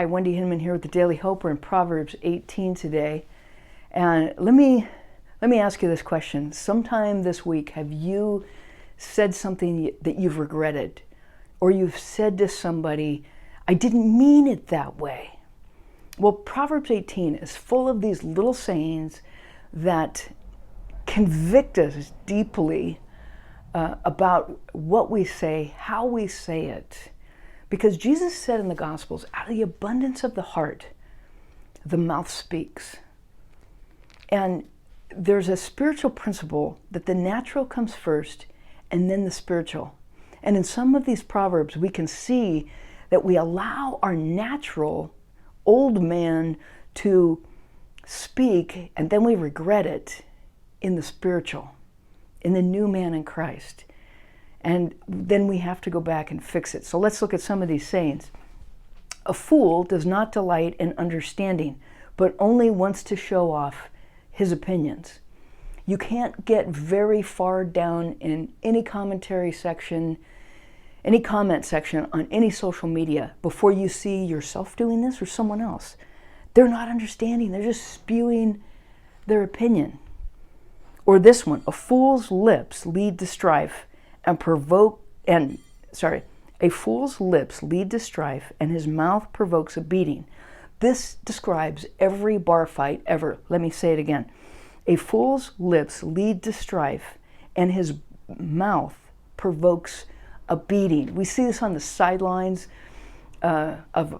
Hi, Wendy Hinman here with the Daily Hope. We're in Proverbs 18 today. And let me ask you this question. Sometime this week, have you said something that you've regretted? Or you've said to somebody, I didn't mean it that way? Well, Proverbs 18 is full of these little sayings that convict us deeply about what we say, how we say it. Because Jesus said in the Gospels, out of the abundance of the heart, the mouth speaks. And there's a spiritual principle that the natural comes first and then the spiritual. And in some of these Proverbs, we can see that we allow our natural old man to speak, and then we regret it in the spiritual, in the new man in Christ. And then we have to go back and fix it. So let's look at some of these sayings. A fool does not delight in understanding, but only wants to show off his opinions. You can't get very far down in any commentary section, any comment section on any social media before you see yourself doing this or someone else. They're not understanding. They're just spewing their opinion. Or this one, a fool's lips lead to strife and a fool's lips lead to strife and his mouth provokes a beating. This describes every bar fight ever. Let me say it again. A fool's lips lead to strife and his mouth provokes a beating. We see this on the sidelines of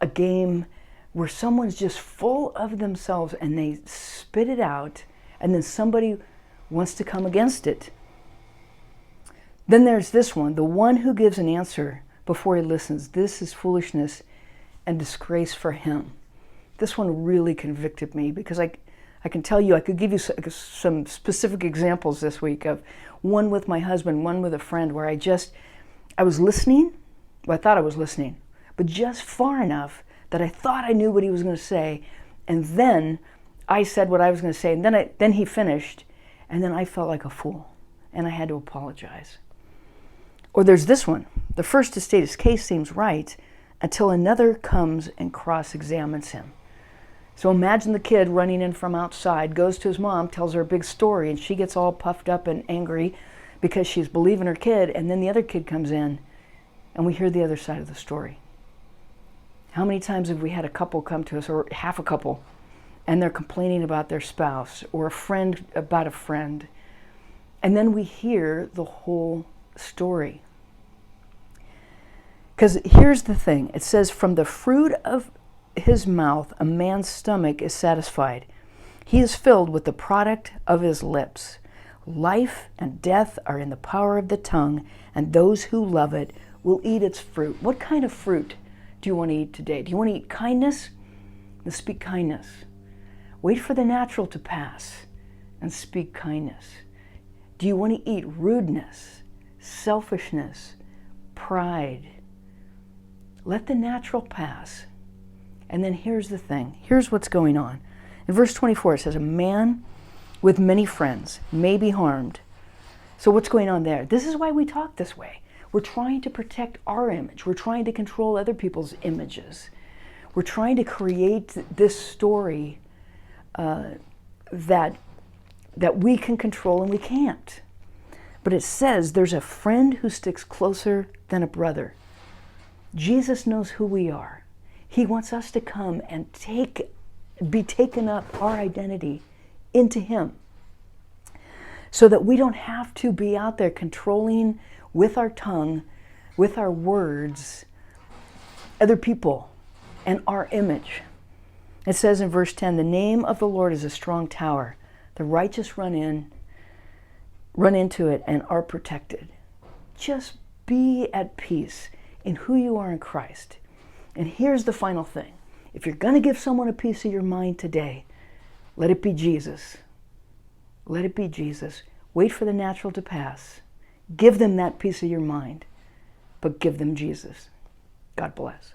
a game where someone's just full of themselves and they spit it out, and then somebody wants to come against it. Then there's this one, the one who gives an answer before he listens. This is foolishness and disgrace for him. This one really convicted me because I can tell you, I could give you some specific examples this week of one with my husband, one with a friend, where I was listening, well, I thought I was listening, but just far enough that I thought I knew what he was going to say, and then I said what I was going to say, and then he finished, and then I felt like a fool, and I had to apologize. Or there's this one. The first to state his case seems right until another comes and cross-examines him. So imagine the kid running in from outside, goes to his mom, tells her a big story, and she gets all puffed up and angry because she's believing her kid, and then the other kid comes in, and we hear the other side of the story. How many times have we had a couple come to us, or half a couple, and they're complaining about their spouse, or a friend about a friend, and then we hear the whole story. Because here's the thing, it says, from the fruit of his mouth a man's stomach is satisfied. He is filled with the product of his lips. Life and death are in the power of the tongue, and those who love it will eat its fruit. What kind of fruit do you want to eat today? Do you want to eat kindness? Then speak kindness. Wait for the natural to pass and speak kindness. Do you want to eat rudeness, selfishness, pride? Let the natural pass. And then here's the thing. Here's what's going on. In verse 24 it says, a man with many friends may be harmed. So what's going on there? This is why we talk this way. We're trying to protect our image. We're trying to control other people's images. We're trying to create this story that we can control and we can't. But it says there's a friend who sticks closer than a brother. Jesus knows who we are. He wants us to come and be taken up, our identity, into him, so that we don't have to be out there controlling with our tongue, with our words, other people and our image. It says in verse 10, the name of the Lord is a strong tower. The righteous run into it and are protected. Just be at peace in who you are in Christ. And here's the final thing. If you're going to give someone a piece of your mind today, let it be Jesus. Let it be Jesus. Wait for the natural to pass. Give them that piece of your mind, but give them Jesus. God bless.